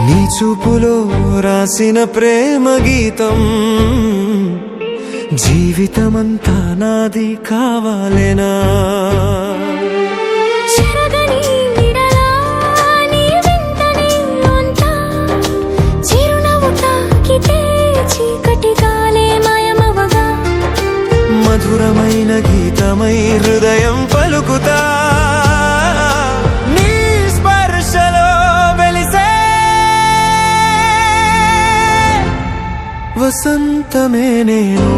నీ చూపులో రాసిన ప్రేమ గీతం జీవితమంతా నాది కావాలేనా మధురమైన గీతమై హృదయం పలుకుతా నీ స్పర్శలో వెలిసే వసంతమే నేను